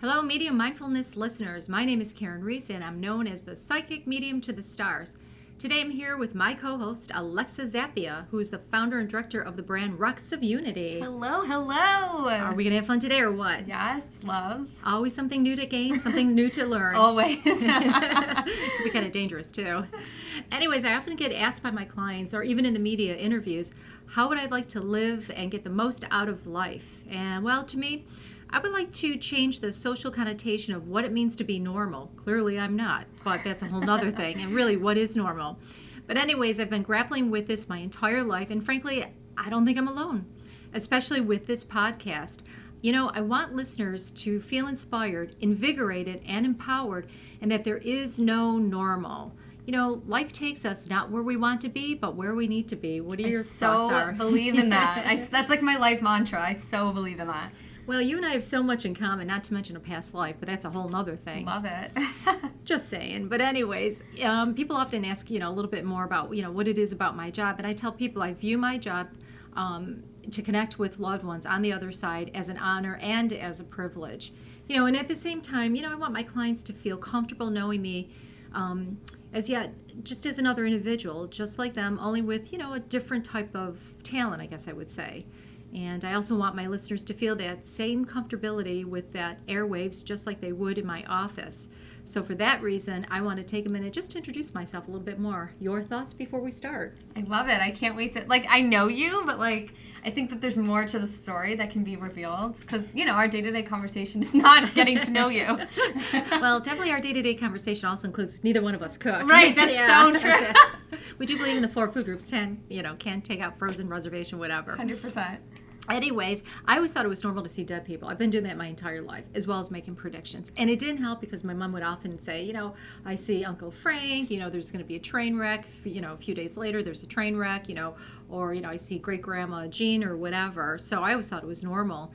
Hello, Medium Mindfulness listeners. My name is Karen Reese, and I'm known as the Psychic Medium to the Stars. Today I'm here with my co-host, Alexa Zappia, who is the founder and director of the brand Rocks of Unity. Hello, hello. Are we going to have fun today or what? Yes, love. Always something new to gain, something new to learn. Always. It can be kind of dangerous, too. Anyways, I often get asked by my clients, or even in the media interviews, how would I like to live and get the most out of life? And, well, to me, I would like to change the social connotation of what it means to be normal. Clearly, I'm not, but that's a whole nother thing. And really, what is normal? But anyways, I've been grappling with this my entire life, and frankly, I don't think I'm alone, especially with this podcast. You know, I want listeners to feel inspired, invigorated, and empowered, and that there is no normal. You know, life takes us not where we want to be, but where we need to be. What are your thoughts? I so believe in that. That's like my life mantra. I so believe in that. Well, you and I have so much in common, not to mention a past life, but that's a whole nother thing. Love it. Just saying. But anyways, people often ask, a little bit more about, what it is about my job. And I tell people I view my job to connect with loved ones on the other side as an honor and as a privilege. And at the same time, I want my clients to feel comfortable knowing me as yet just as another individual, just like them, only with, a different type of talent, I guess I would say. And I also want my listeners to feel that same comfortability with that airwaves just like they would in my office. So for that reason, I want to take a minute just to introduce myself a little bit more. Your thoughts before we start? I love it. I can't wait to, I know you, but I think that there's more to the story that can be revealed because, our day-to-day conversation is not getting to know you. Well, definitely our day-to-day conversation also includes neither one of us cook. Right, that's so true. We do believe in the 4 food groups, 10, can take out frozen, reservation, whatever. 100%. Anyways, I always thought it was normal to see dead people. I've been doing that my entire life, as well as making predictions. And it didn't help because my mom would often say, I see Uncle Frank, there's going to be a train wreck. A few days later, there's a train wreck, or, I see great-grandma Jean or whatever. So I always thought it was normal.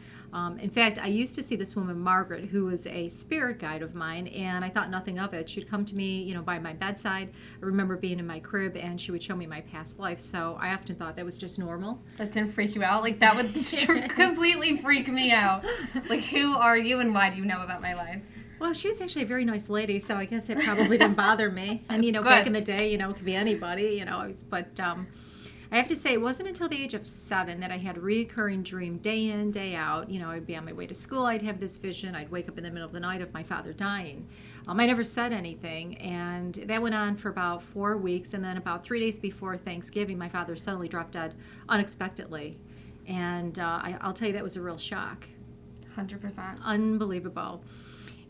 In fact, I used to see this woman, Margaret, who was a spirit guide of mine, and I thought nothing of it. She'd come to me, by my bedside. I remember being in my crib, and she would show me my past life. So I often thought that was just normal. That didn't freak you out? That would completely freak me out. Who are you, and why do you know about my life? Well, she was actually a very nice lady, so I guess it probably didn't bother me. And, back in the day, it could be anybody, I have to say, it wasn't until the age of 7 that I had a recurring dream day in, day out. I'd be on my way to school, I'd have this vision, I'd wake up in the middle of the night of my father dying. I never said anything, and that went on for about 4 weeks, and then about 3 days before Thanksgiving, my father suddenly dropped dead unexpectedly. And I'll tell you, that was a real shock. 100%. Unbelievable.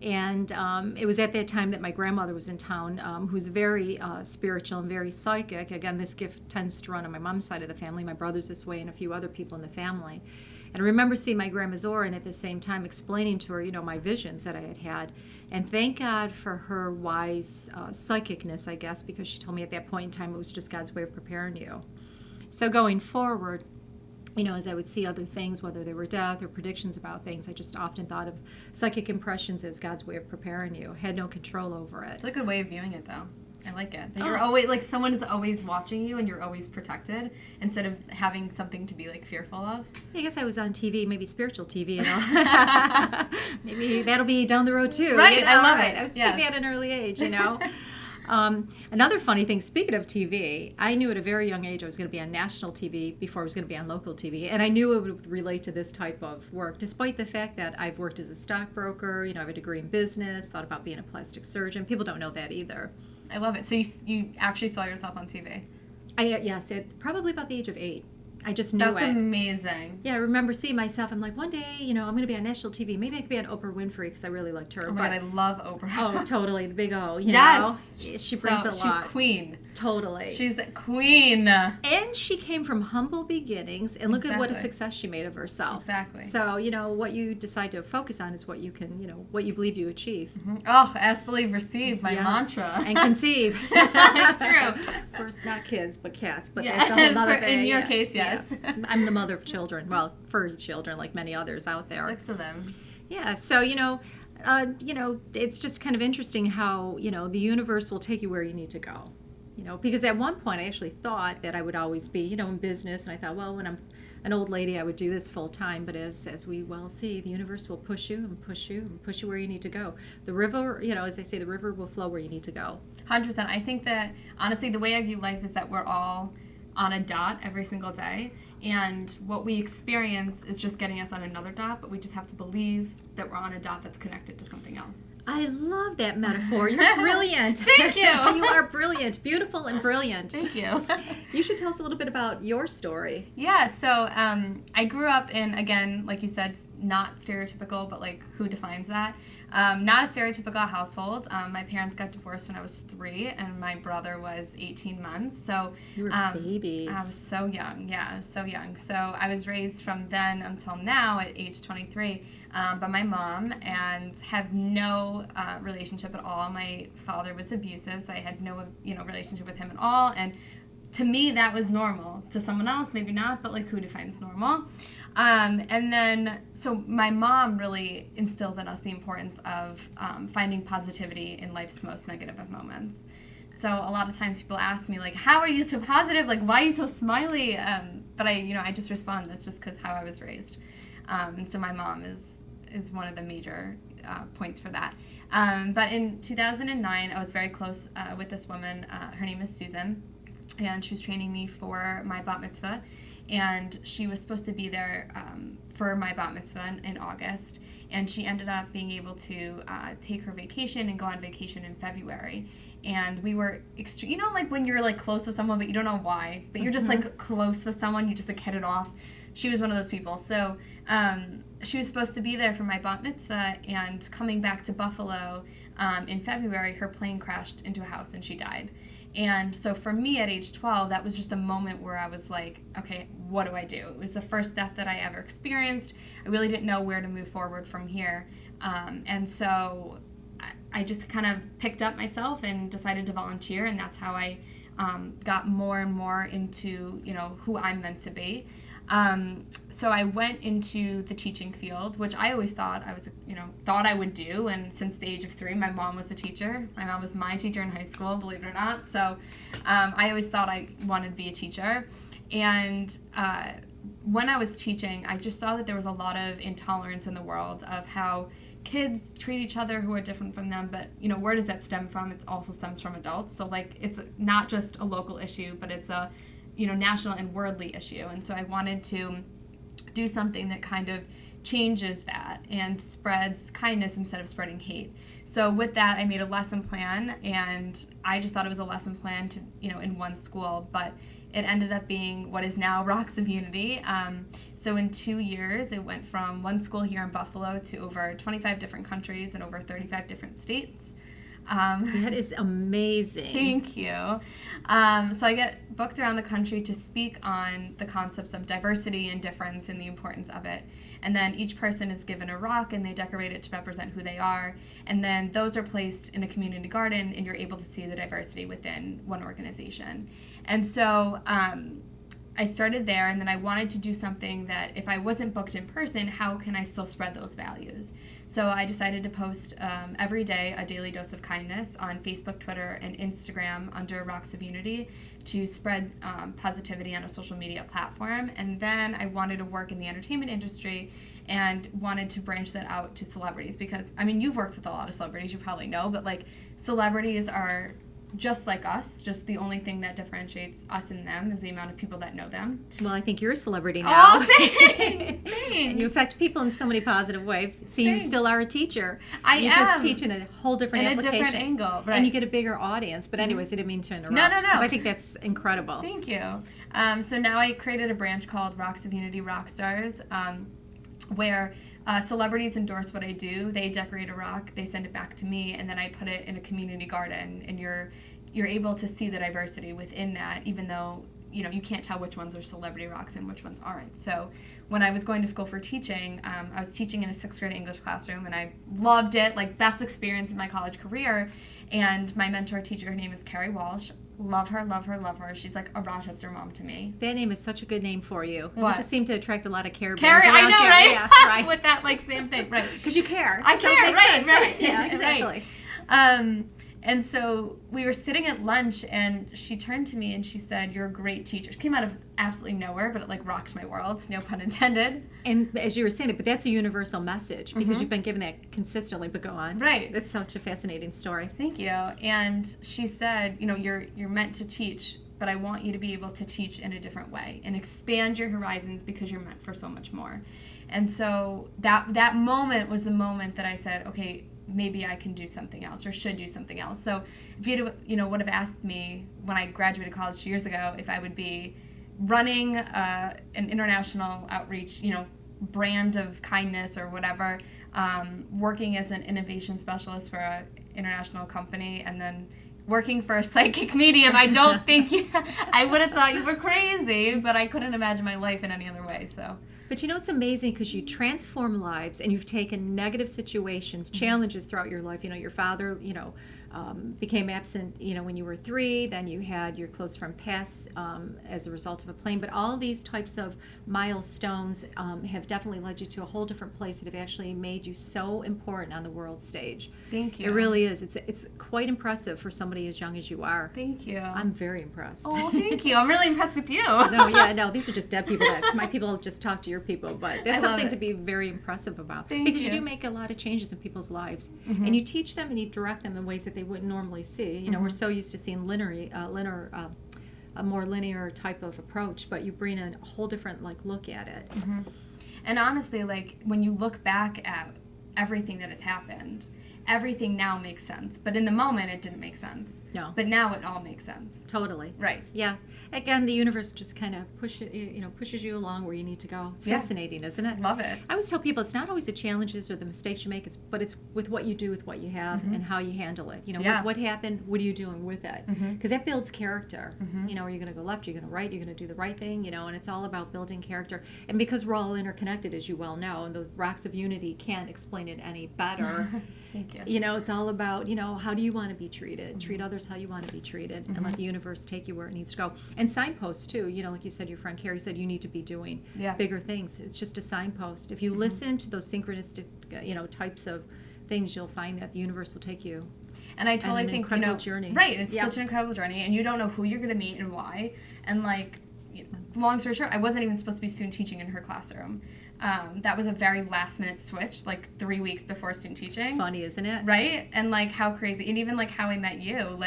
And it was at that time that my grandmother was in town, who's very spiritual and very psychic. Again, this gift tends to run on my mom's side of the family. My brother's this way and a few other people in the family. And I remember seeing my Grandma Zora and at the same time explaining to her, my visions that I had had. And thank God for her wise psychicness, I guess, because she told me at that point in time it was just God's way of preparing you. So going forward, as I would see other things, whether they were death or predictions about things, I just often thought of psychic impressions as God's way of preparing you. Had no control over it. It's a good way of viewing it, though. I like it. That you're always, someone is always watching you and you're always protected instead of having something to be, fearful of. I guess I was on TV, maybe spiritual TV, Maybe that'll be down the road, too. Right, I love it. I was taking at an early age, Another funny thing, speaking of TV, I knew at a very young age I was going to be on national TV before I was going to be on local TV, and I knew it would relate to this type of work, despite the fact that I've worked as a stockbroker, I have a degree in business, thought about being a plastic surgeon. People don't know that either. I love it. So you actually saw yourself on TV? Yes, probably about the age of 8. I just knew That's amazing. Yeah, I remember seeing myself. I'm like, one day, I'm going to be on national TV. Maybe I could be on Oprah Winfrey because I really liked her. Oh my God, I love Oprah. Oh, totally. The big O, yes. She brings a lot. She's queen. Totally. She's a queen. And she came from humble beginnings, and look at what a success she made of herself. Exactly. So, what you decide to focus on is what you can, what you believe you achieve. Mm-hmm. Oh, ask, believe, receive, my mantra. And conceive. True. Of course, not kids, but cats. But that's a whole other thing. In your case, yes. Yeah. I'm the mother of children. Well, for children, like many others out there. 6 of them. Yeah, so, it's just kind of interesting how, the universe will take you where you need to go. Because at one point I actually thought that I would always be, in business, and I thought, well, when I'm an old lady, I would do this full time, but as we well see, the universe will push you and push you and push you where you need to go. The river, as they say, the river will flow where you need to go. 100%. I think that, honestly, the way I view life is that we're all on a dot every single day. And what we experience is just getting us on another dot, but we just have to believe that we're on a dot that's connected to something else. I love that metaphor. You're brilliant. Thank you. You are brilliant. Beautiful and brilliant. Thank you. You should tell us a little bit about your story. Yeah, so I grew up in, again, like you said, not stereotypical, but like who defines that? Not a stereotypical household. My parents got divorced when I was 3, and my brother was 18 months. So you were babies. I was so young. Yeah, I was so young. So I was raised from then until now at age 23 by my mom, and have no relationship at all. My father was abusive, so I had no relationship with him at all. And to me, that was normal. To someone else, maybe not, but like who defines normal? And then, so my mom really instilled in us the importance of finding positivity in life's most negative of moments. So a lot of times people ask me, like, how are you so positive? Like, why are you so smiley? But I just respond, that's just because how I was raised. And so my mom is one of the major points for that. But in 2009, I was very close with this woman. Her name is Susan, and she was training me for my bat mitzvah. And she was supposed to be there for my bat mitzvah in August. And she ended up being able to take her vacation and go on vacation in February. And we were extreme, like when you're like close with someone, but you don't know why, but you're just like close with someone, you just like hit it off. She was one of those people. So she was supposed to be there for my bat mitzvah, and coming back to Buffalo in February, her plane crashed into a house and she died. And so for me at age 12, that was just a moment where I was like, okay, what do I do? It was the first death that I ever experienced. I really didn't know where to move forward from here. And so I just kind of picked up myself and decided to volunteer, and that's how I got more and more into, who I'm meant to be. So I went into the teaching field, which I always thought I was, thought I would do. And since the age of 3, my mom was a teacher. My mom was my teacher in high school, believe it or not. So I always thought I wanted to be a teacher. And when I was teaching, I just saw that there was a lot of intolerance in the world of how kids treat each other who are different from them. But, where does that stem from? It also stems from adults. So, like, it's not just a local issue, but it's a national and worldly issue. And so I wanted to do something that kind of changes that and spreads kindness instead of spreading hate. So with that, I made a lesson plan, and I just thought it was a lesson plan to, in one school, but it ended up being what is now Rocks of Unity. So in 2 years, it went from one school here in Buffalo to over 25 different countries and over 35 different states. That is amazing. Thank you. So I get booked around the country to speak on the concepts of diversity and difference and the importance of it. And then each person is given a rock, and they decorate it to represent who they are. And then those are placed in a community garden, and you're able to see the diversity within one organization. And so I started there, and then I wanted to do something that if I wasn't booked in person, how can I still spread those values? So I decided to post every day a daily dose of kindness on Facebook, Twitter, and Instagram under Rocks of Unity to spread positivity on a social media platform. And then I wanted to work in the entertainment industry and wanted to branch that out to celebrities, because, you've worked with a lot of celebrities, you probably know, but like celebrities are just like us. Just the only thing that differentiates us and them is the amount of people that know them. Well, I think you're a celebrity now. Oh, thanks. And you affect people in so many positive ways. See, you still are a teacher. You am. just teach in a whole different application. In a different angle. Right. And you get a bigger audience. But anyways, I didn't mean to interrupt. No. Because I think that's incredible. Thank you. So now I created a branch called Rocks of Unity Rockstars, where celebrities endorse what I do. They decorate a rock, they send it back to me, and then I put it in a community garden, and you're able to see the diversity within that, even though you can't tell which ones are celebrity rocks and which ones aren't. So when I was going to school for teaching, I was teaching in a 6th grade English classroom, and I loved it, like best experience in my college career. And my mentor teacher, her name is Carrie Walsh. Love her, love her, love her. She's like a Rochester mom to me. That name is such a good name for you. What? You just seem to attract a lot of Care Bears Carrie, around I know, you. right? Yeah, right. With that, like, same thing, right? Because you care. I So care, it makes right, sense, right. Yeah, exactly. Right. And so we were sitting at lunch, and she turned to me and she said, "You're a great teacher." She came out of absolutely nowhere, but it like rocked my world, no pun intended. And as you were saying it, but that's a universal message because you've been given that consistently. But go on. Right. That's such a fascinating story. Thank you. And she said, you know, you're meant to teach, but I want you to be able to teach in a different way and expand your horizons because you're meant for so much more. And so that moment was the moment that I said, okay, maybe I can do something else or should do something else. So if you would have asked me when I graduated college 2 years ago if I would be running an international outreach, brand of kindness or whatever, working as an innovation specialist for an international company, and then working for a psychic medium, I don't think I would have thought you were crazy, but I couldn't imagine my life in any other way. So. But it's amazing because you transform lives and you've taken negative situations, challenges throughout your life. Your father, became absent, when you were 3. Then you had your close friend pass as a result of a plane. But all these types of milestones have definitely led you to a whole different place that have actually made you so important on the world stage. Thank you. It really is. It's quite impressive for somebody as young as you are. Thank you. I'm very impressed. Oh, thank you. I'm really impressed with you. No, these are just dead people. My people just talk to your people, but that's something to be very impressive about. Because you do make a lot of changes in people's lives, and you teach them and you direct them in ways that they wouldn't normally see. We're so used to seeing a more linear type of approach, but you bring a whole different look at it. And honestly, when you look back at everything that has happened, everything now makes sense. But in the moment, it didn't make sense. No. But now it all makes sense. Totally. Right. Yeah. Again, the universe just kind of pushes you along where you need to go. It's fascinating, isn't it? Love it. I always tell people it's not always the challenges or the mistakes you make, but it's with what you do with what you have and how you handle it. What happened, what are you doing with it? Because that builds character. Are you going to go left, are you going to right, you're going to do the right thing, and it's all about building character. And because we're all interconnected, as you well know, and the rocks of unity can't explain it any better. Thank you. It's all about, how do you want to be treated? Treat others how you want to be treated, and let the universe take you where it needs to go. And signposts, too. Like you said, your friend Carrie said, you need to be doing bigger things. It's just a signpost. If you listen to those synchronistic, types of things, you'll find that the universe will take you. And I totally think, incredible journey. Right, it's such an incredible journey, and you don't know who you're going to meet and why. And, long story short, I wasn't even supposed to be student teaching in her classroom. That was a very last-minute switch, 3 weeks before student teaching. Funny, isn't it? Right? And, how crazy. And even, how I met you,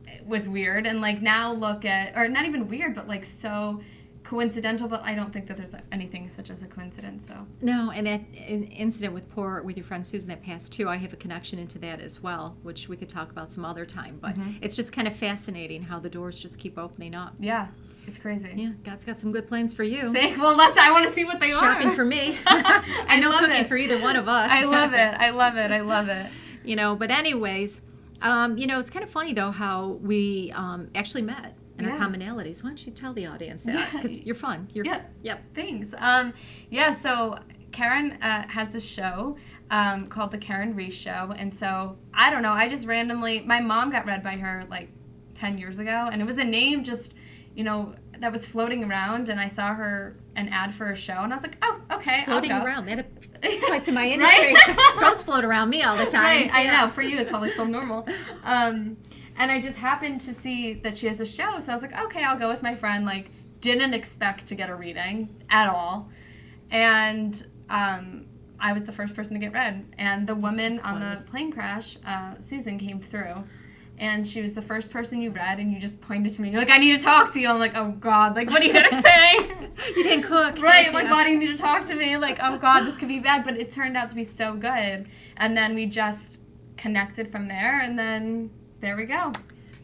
it was weird. And, now look at, or not even weird, but, so coincidental, but I don't think that there's anything such as a coincidence, so. No, and that incident with your friend Susan that passed, too, I have a connection into that as well, which we could talk about some other time. But it's just kind of fascinating how the doors just keep opening up. Yeah. It's crazy. Yeah, God's got some good plans for you. I want to see what they are. Shopping for me. I know cooking for either one of us. I love it. But anyways, it's kind of funny, though, how we actually met and our commonalities. Why don't you tell the audience that? Because you're fun. Yep. Thanks. So Karen has this show called The Karen Reese Show. And so, I don't know, I just randomly, my mom got read by her 10 years ago. And it was a name just, that was floating around, and I saw an ad for a show, and I was like, oh, okay, floating I'll go. around. That applies to my industry. Ghosts float around me all the time. Right, I know. For you, it's probably so normal. And I just happened to see that she has a show, so I was like, okay, I'll go with my friend. Didn't expect to get a reading at all. And I was the first person to get read. And the woman on the plane crash, Susan, came through. And she was the first person you read, and you just pointed to me. You're like, I need to talk to you. I'm like, oh, God. What are you going to say? You didn't cook. Right. Why do you need to talk to me? Oh, God, this could be bad. But it turned out to be so good. And then we just connected from there, and then there we go.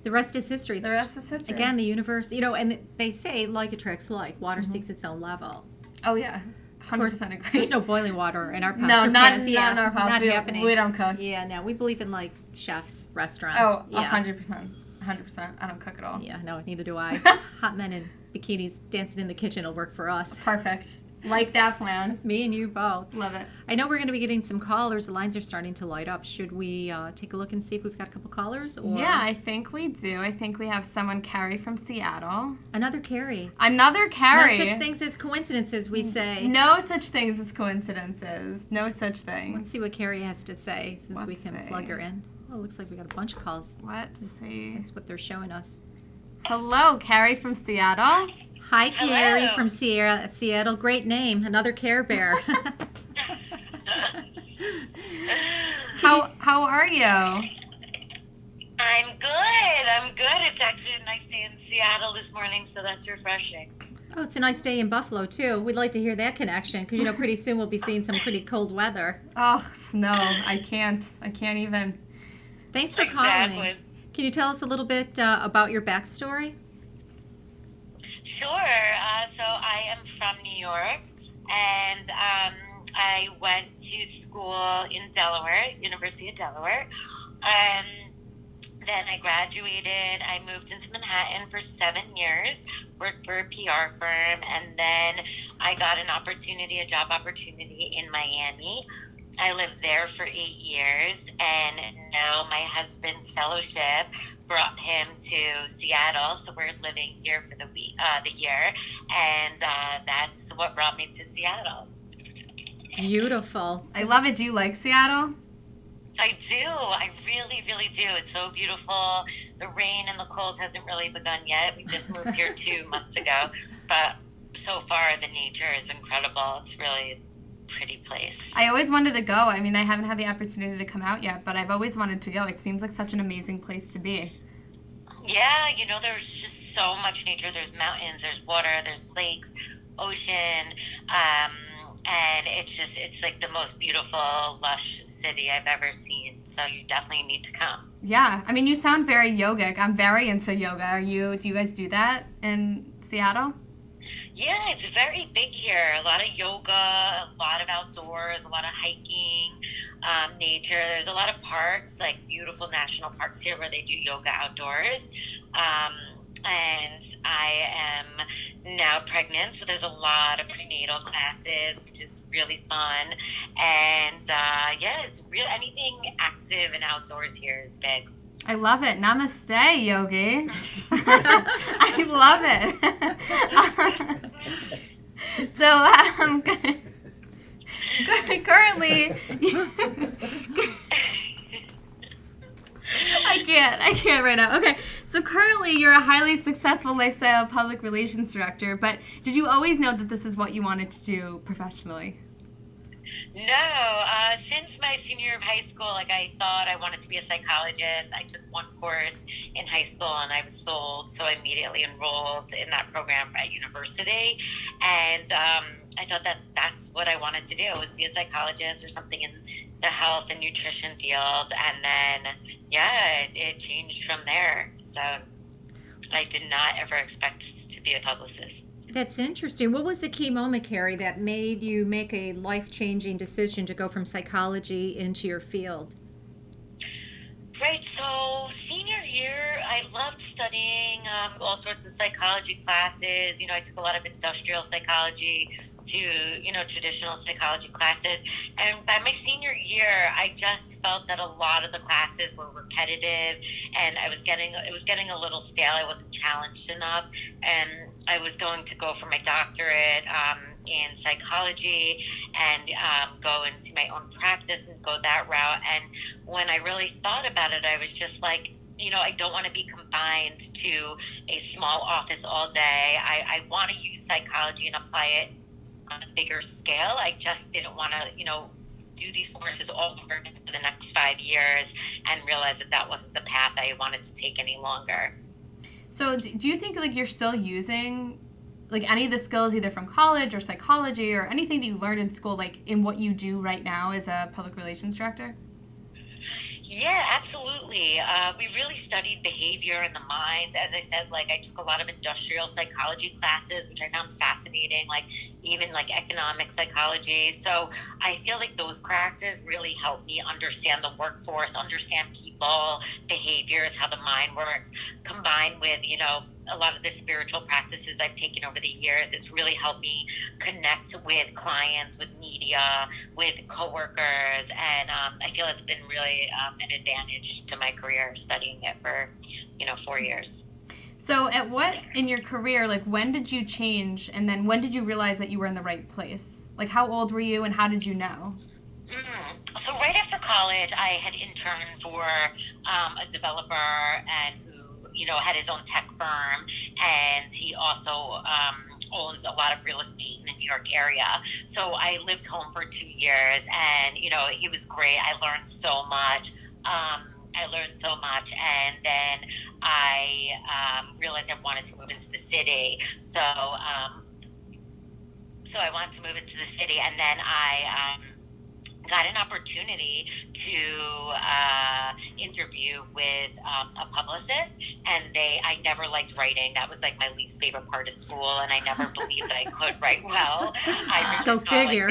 The rest is history. The rest is history. Again, the universe, and they say like attracts like. Water seeks its own level. Oh, yeah. 100% agree. There's no boiling water in our pots or pans. Not in our pots. Not happening. We don't cook. Yeah, no. We believe in chefs, restaurants. Oh, yeah. 100%. 100%. I don't cook at all. Yeah, no, neither do I. Hot men in bikinis dancing in the kitchen will work for us. Perfect. Like that plan. Me and you both. Love it. I know we're going to be getting some callers. The lines are starting to light up. Should we take a look and see if we've got a couple callers? Or yeah, I think we do. I think we have someone, Carrie from Seattle. Another Carrie. Another Carrie. No such things as coincidences, we say. No such things as coincidences. No such things. Let's see what Carrie has to say since we can plug her in. Oh, looks like we got a bunch of calls. Let's see. That's what they're showing us. Hello, Carrie from Seattle. Hi, Carrie Hello. from Seattle. Great name. Another Care Bear. How are you? I'm good. I'm good. It's actually a nice day in Seattle this morning, so that's refreshing. Oh, it's a nice day in Buffalo, too. We'd like to hear that connection because, you know, pretty soon we'll be seeing some pretty cold weather. Oh, snow. I can't even. Thanks for Exactly. calling. Can you tell us a little bit about your backstory? Sure. So I am from New York, and I went to school in Delaware, University of Delaware. Then I graduated. I moved into Manhattan for 7 years, worked for a PR firm, and then I got a job opportunity in Miami. I lived there for 8 years, and now my husband's fellowship brought him to Seattle, so we're living here for the year, and that's what brought me to Seattle. Beautiful. I love it. Do you like Seattle? I do. I really, really do. It's so beautiful. The rain and the cold hasn't really begun yet. We just moved here 2 months ago, but so far the nature is incredible. It's really a pretty place. I always wanted to go. I mean, I haven't had the opportunity to come out yet, but I've always wanted to go. It seems like such an amazing place to be. Yeah, there's just so much nature. There's mountains, there's water, there's lakes, ocean, and it's like the most beautiful, lush city I've ever seen. So you definitely need to come. Yeah. I mean, you sound very yogic. I'm very into yoga. Do you guys do that in Seattle? Yeah, it's very big here. A lot of yoga, a lot of outdoors, a lot of hiking, nature. There's a lot of parks, like beautiful national parks here where they do yoga outdoors. And I am now pregnant, so there's a lot of prenatal classes, which is really fun. And yeah, it's real. Anything active and outdoors here is big. I love it. Namaste, Yogi. I love it. So, currently, I can't right now. Okay, so currently you're a highly successful lifestyle public relations director, but did you always know that this is what you wanted to do professionally? No, since my senior year of high school, I thought I wanted to be a psychologist. I took one course in high school and I was sold, so I immediately enrolled in that program at university. And I thought that that's what I wanted to do, was be a psychologist or something in the health and nutrition field. And then, yeah, it changed from there. So I did not ever expect to be a publicist. That's interesting. What was the key moment, Carrie, that made you make a life-changing decision to go from psychology into your field? Right, so senior year, I loved studying all sorts of psychology classes. I took a lot of industrial psychology to, traditional psychology classes. And by my senior year, I just felt that a lot of the classes were repetitive and it was getting a little stale. I wasn't challenged enough. And I was going to go for my doctorate in psychology and go into my own practice and go that route. And when I really thought about it, I was just like, I don't want to be confined to a small office all day. I want to use psychology and apply it on a bigger scale. I just didn't want to, do these courses all over for the next 5 years and realize that wasn't the path I wanted to take any longer. So do you think you're still using any of the skills either from college or psychology or anything that you learned in school, in what you do right now as a public relations director? Yeah, absolutely. We really studied behavior and the mind. As I said, I took a lot of industrial psychology classes, which I found fascinating, even economic psychology. So I feel like those classes really helped me understand the workforce, understand people, behaviors, how the mind works, combined with, a lot of the spiritual practices I've taken over the years. It's really helped me connect with clients, with media, with coworkers, and I feel it's been really an advantage to my career studying it for 4 years. So at what in your career, when did you change, and then when did you realize that you were in the right place? How old were you and how did you know? So right after college, I had interned for a developer and who, had his own tech firm, and he also owns a lot of real estate in the New York area. So I lived home for 2 years, and he was great. I learned so much. And then I realized I wanted to move into the city. So I wanted to move into the city, and then I got an opportunity to interview with a publicist, and I never liked writing. That was like my least favorite part of school, and I never believed I could write well. I Go really thought figure.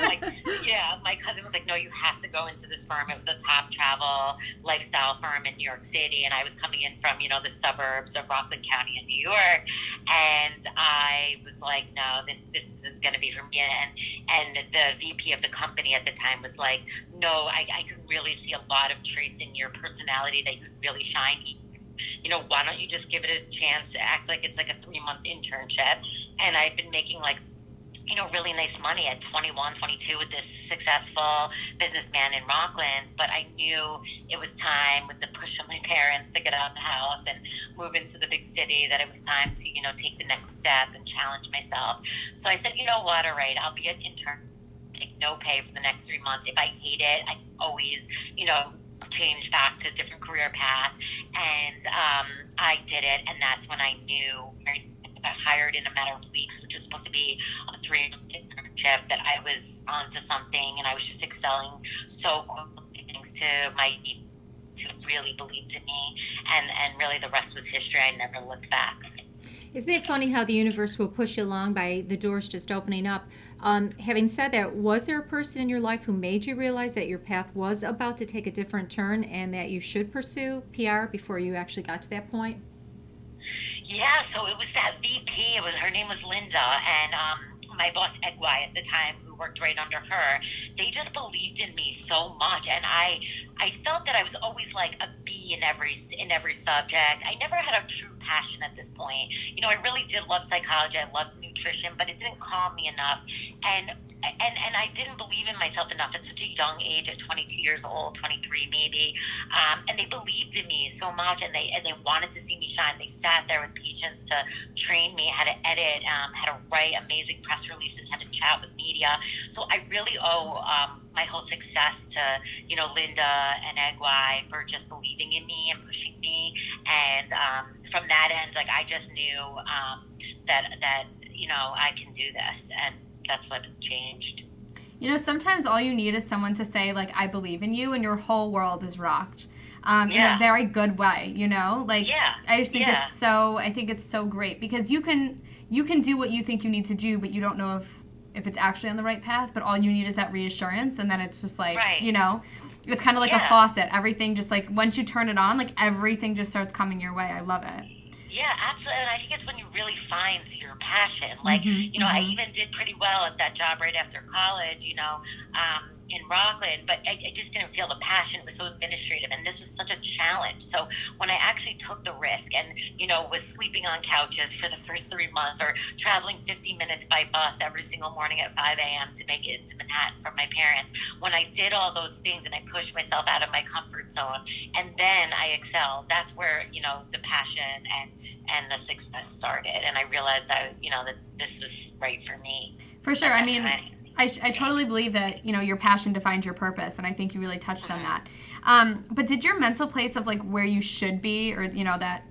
like this is, yeah. My cousin was like, no, you have to go into this firm. It was a top travel lifestyle firm in New York City, and I was coming in from the suburbs of Rockland County in New York, and I was like, no, this isn't going to be for me. And the VP of the company at the time was like, no, I could really see a lot of traits in your personality that you'd really shine. Why don't you just give it a chance to act like it's like a 3-month internship? And I'd been making like, really nice money at 21, 22 with this successful businessman in Rockland. But I knew it was time, with the push of my parents to get out of the house and move into the big city, that it was time to, take the next step and challenge myself. So I said, you know what, all right, I'll be an intern, take no pay for the next 3 months. If I hate it, I can always, change back to a different career path. And I did it, and that's when I knew, right, got hired in a matter of weeks, which was supposed to be a 3-month internship, that I was onto something, and I was just excelling so quickly thanks to my who really believed in me, and really the rest was history. I never looked back. Isn't it funny how the universe will push you along by the doors just opening up? Having said that, was there a person in your life who made you realize that your path was about to take a different turn and that you should pursue PR before you actually got to that point? Yeah, so it was that VP. Her name was Linda, and my boss Egwai at the time, who worked right under her. They just believed in me so much, and I felt that I was always like a B in every subject. I never had a true passion at this point. I really did love psychology. I loved nutrition, but it didn't calm me enough, and I didn't believe in myself enough at such a young age, at 22 years old, 23 maybe. And they believed in me so much, and they wanted to see me shine. They sat there with patients to train me how to edit, how to write amazing press releases, how to chat with media. So I really owe my whole success to Linda and Egwai for just believing in me and pushing me. And from that end, like, I just knew that I can do this, and that's what changed. Sometimes all you need is someone to say, like, I believe in you, and your whole world is rocked. In Yeah. a very good way, Like, Yeah. I just think Yeah. I think it's so great, because you can do what you think you need to do, but you don't know if it's actually on the right path, but all you need is that reassurance, and then it's just like, Right. it's kind of like a Yeah. faucet. Everything just, like, once you turn it on, like, everything just starts coming your way. I love it. Yeah, absolutely. And I think it's when you really find your passion. Like, I even did pretty well at that job right after college, in Rockland, but I just didn't feel the passion. It was so administrative, and this was such a challenge. So when I actually took the risk and, was sleeping on couches for the first 3 months, or traveling 50 minutes by bus every single morning at 5 a.m. to make it into Manhattan from my parents, when I did all those things and I pushed myself out of my comfort zone, and then I excelled, that's where, the passion and the success started. And I realized that, that this was right for me. For sure. I mean, I totally believe that, your passion defines your purpose, and I think you really touched on that. But did your mental place of, like, where you should be, or, that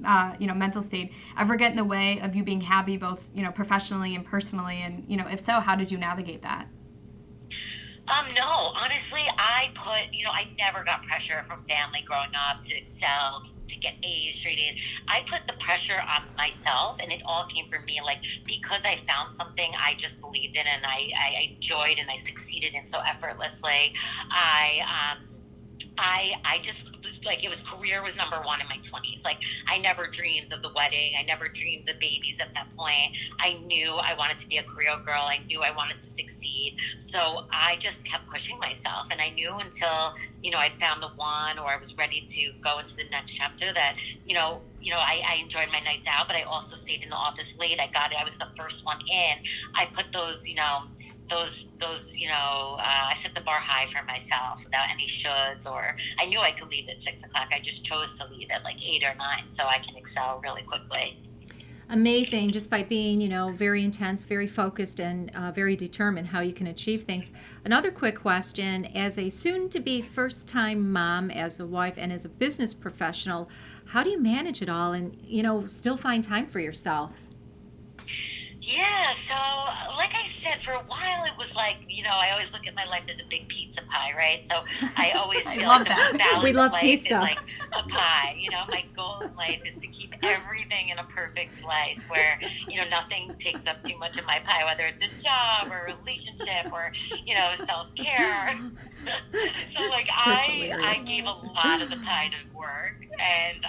mental state ever get in the way of you being happy, both, professionally and personally? And, if so, how did you navigate that? No, honestly, I never got pressure from family growing up to excel, to get A's, straight A's. I put the pressure on myself, and it all came from me. Like, because I found something I just believed in, and I enjoyed, and I succeeded in so effortlessly. I just was like, career was number one in my 20s. Like, I never dreamed of the wedding. I never dreamed of babies at that point. I knew I wanted to be a career girl. I knew I wanted to succeed. So I just kept pushing myself. And I knew until, I found the one, or I was ready to go into the next chapter, that, I enjoyed my nights out, but I also stayed in the office late. I was the first one in. I put those, I set the bar high for myself without any shoulds, or I knew I could leave at 6 o'clock. I just chose to leave at like 8 or 9 so I can excel really quickly. Amazing, just by being, very intense, very focused, and very determined how you can achieve things. Another quick question: as a soon-to-be first-time mom, as a wife, and as a business professional, how do you manage it all and, still find time for yourself? Yeah, so like I said, for a while it was like, I always look at my life as a big pizza pie, right? So I always I feel love like the that. most balanced We love life pizza. is like a pie. My goal in life is to keep everything in a perfect slice where, nothing takes up too much of my pie, whether it's a job or a relationship or, self-care. So like That's I hilarious. gave a lot of the pie to work, and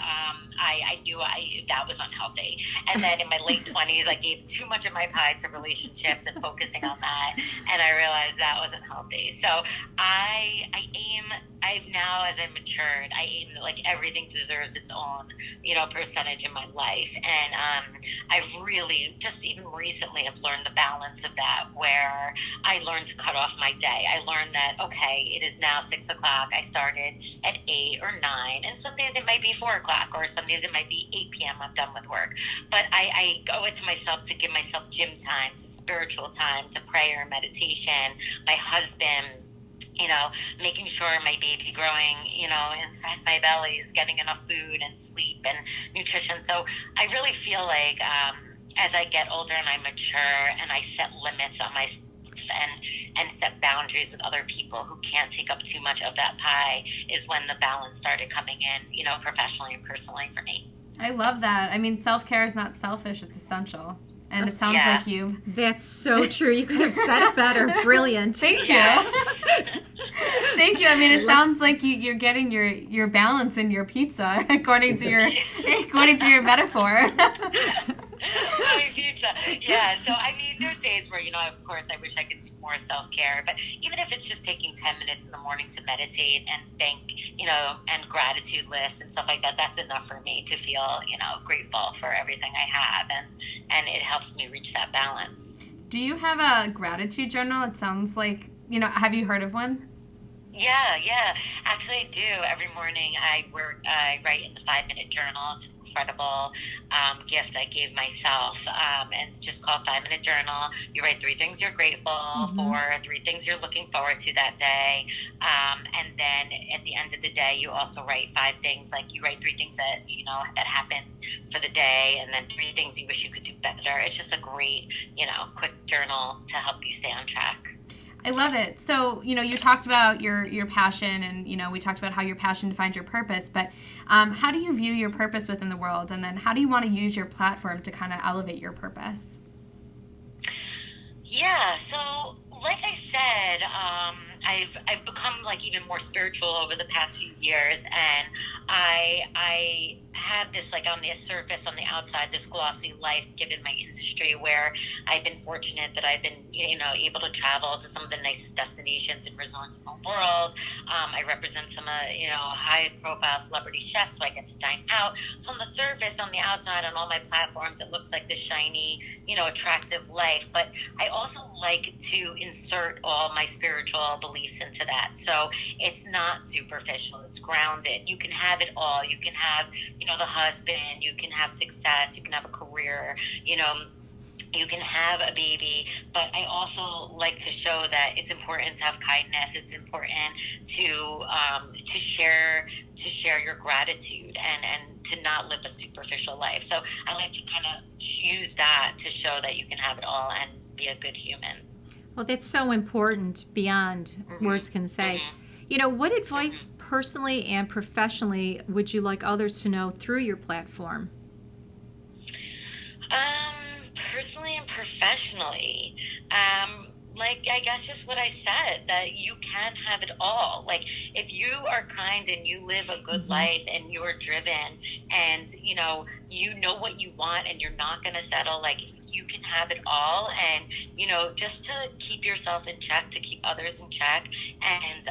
I knew that was unhealthy. And then in my late 20s, I gave too much of my pie to relationships and focusing on that, and I realized that wasn't healthy. So I've now, as I matured, I aim that like everything deserves its own, percentage in my life. And I've really, just even recently, have learned the balance of that, where I learned to cut off my day. I learned that, okay, it is now 6 o'clock. I started at 8 or 9, and some days it might be 4 o'clock, or some days it might be 8 p.m. I'm done with work. But I owe it to myself to give myself gym time, to spiritual time, to prayer, meditation, my husband, making sure my baby growing, inside my belly is getting enough food and sleep and nutrition. So I really feel like as I get older and I mature and I set limits on myself and set boundaries with other people who can't take up too much of that pie, is when the balance started coming in, professionally and personally for me. I love that. I mean, self-care is not selfish, it's essential. And it sounds Yeah. like you. That's so true. You could have said it better. Brilliant. Thank you. Yeah. Thank you. I mean, it Let's- sounds like you're getting your balance in your pizza according to your metaphor. My pizza. Yeah, so I mean, there are days where, of course, I wish I could do more self-care, but even if it's just taking 10 minutes in the morning to meditate and think, and gratitude lists and stuff like that, that's enough for me to feel, grateful for everything I have, and it helps me reach that balance. Do you have a gratitude journal? It sounds like, have you heard of one? Yeah. Actually, I do. Every morning I write in the 5-minute journal. It's an incredible gift I gave myself. And it's just called 5-Minute Journal. You write 3 things you're grateful for, 3 things you're looking forward to that day. And then at the end of the day, you also write 5 things. Like you write 3 things that, that happened for the day, and then 3 things you wish you could do better. It's just a great, quick journal to help you stay on track. I love it. So, you talked about your passion, and, we talked about how your passion defines your purpose, but how do you view your purpose within the world? And then how do you want to use your platform to kind of elevate your purpose? Yeah, so like I said, I've become like even more spiritual over the past few years, and I have this, like, on the surface, on the outside, this glossy life given my industry, where I've been fortunate that I've been able to travel to some of the nicest destinations and resorts in the world. I represent some high profile celebrity chefs, so I get to dine out. So on the surface, on the outside, on all my platforms, it looks like this shiny, attractive life. But I also like to insert all my spiritual beliefs into that. So it's not superficial, it's grounded. You can have it all. You can have, the husband, you can have success, you can have a career, you can have a baby, but I also like to show that it's important to have kindness. It's important to share your gratitude and to not live a superficial life. So I like to kind of use that to show that you can have it all and be a good human. Well, that's so important beyond words can say. What advice personally and professionally would you like others to know through your platform? Personally and professionally, like, I guess just what I said, that you can have it all. Like, if you are kind and you live a good life and you're driven and, you know what you want and you're not going to settle, like, you can have it all. And, just to keep yourself in check, to keep others in check, and,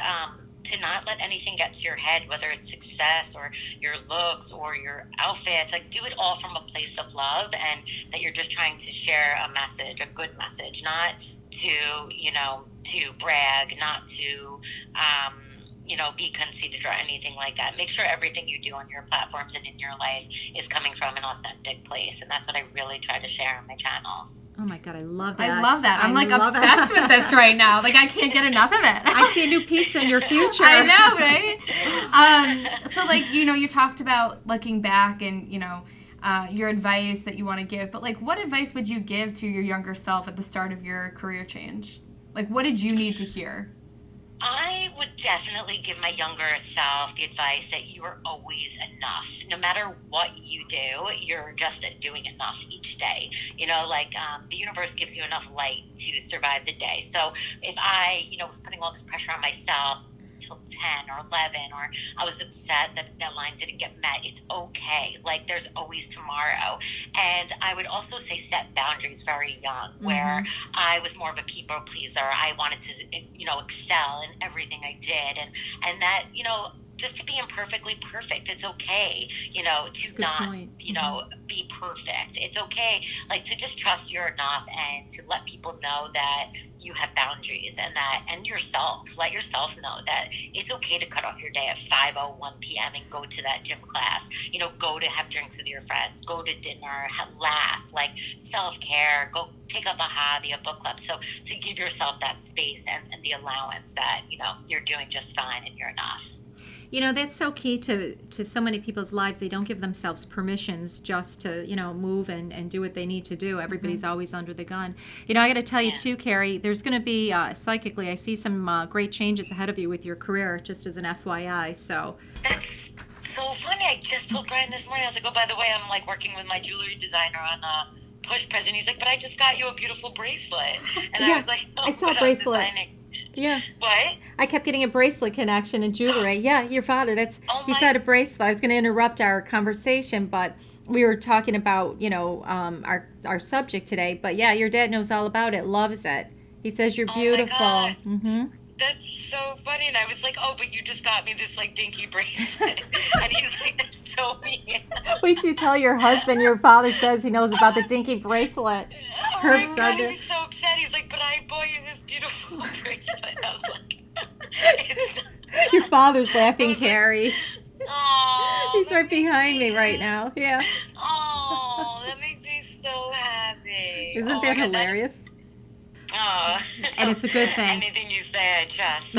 to not let anything get to your head, whether it's success or your looks or your outfits. Like, do it all from a place of love, and that you're just trying to share a message, a good message, not to, to brag, not to, be conceited or anything like that. Make sure everything you do on your platforms and in your life is coming from an authentic place. And that's what I really try to share on my channels. Oh my God, I love that. I love that. I'm like love obsessed it. with this right now. Like I can't get enough of it. I see a new pizza in your future. I know, right? So like, you talked about looking back and, your advice that you want to give, but like what advice would you give to your younger self at the start of your career change? Like what did you need to hear? I would definitely give my younger self the advice that you are always enough. No matter what you do, you're just doing enough each day. The universe gives you enough light to survive the day. So if I, was putting all this pressure on myself till 10 or 11, or I was upset that the deadline didn't get met, it's okay. Like there's always tomorrow. And I would also say set boundaries very young, where I was more of a people pleaser. I wanted to, excel in everything I did. And that, just to be imperfectly perfect. It's okay, to not, be perfect. It's okay, like, to just trust you're enough and to let people know that you have boundaries and yourself. Let yourself know that it's okay to cut off your day at 5:01 p.m. and go to that gym class, go to have drinks with your friends, go to dinner, laugh, like self-care, go take up a hobby, a book club. So to give yourself that space and the allowance that, you're doing just fine and you're enough. That's so key to so many people's lives. They don't give themselves permissions just to, move and do what they need to do. Everybody's always under the gun. I got to tell you too, Carrie, there's going to be, psychically, I see some great changes ahead of you with your career, just as an FYI. So that's so funny. I just told Brian this morning, I was like, oh, by the way, I'm like working with my jewelry designer on Push Present. He's like, but I just got you a beautiful bracelet. And I was like, oh, I saw a bracelet. Yeah. What? I kept getting a bracelet connection in jewelry. Yeah, your father. He said a bracelet. I was going to interrupt our conversation, but we were talking about, our subject today. But yeah, your dad knows all about it. Loves it. He says you're beautiful. My God. That's so funny. And I was like, oh, but you just got me this like dinky bracelet. And he's like, that's so mean. Wait till you tell your husband your father says he knows about the dinky bracelet. Oh my God, he was so upset. He's like, but I bought you this beautiful bracelet. I was like, your father's laughing, Carrie. Oh, he's right behind me right now. Yeah. Oh, that makes me so happy. Isn't that hilarious? Oh. And it's a good thing. Anything you say, I trust.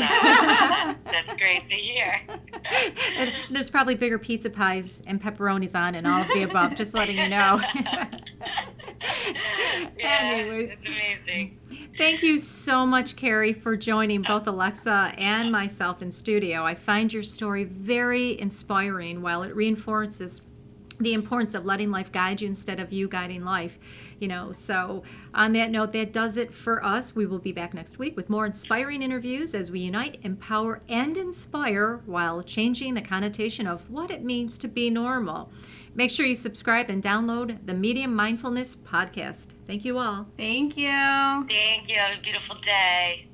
That's great to hear. And there's probably bigger pizza pies and pepperonis on and all of the above, just letting you know. Anyways. It's amazing. Thank you so much, Carrie, for joining both Alexa and myself in studio. I find your story very inspiring while it reinforces the importance of letting life guide you instead of you guiding life. So on that note, that does it for us. We will be back next week with more inspiring interviews as we unite, empower, and inspire while changing the connotation of what it means to be normal. Make sure you subscribe and download the Medium Mindfulness Podcast. Thank you all. Thank you. Thank you. Have a beautiful day.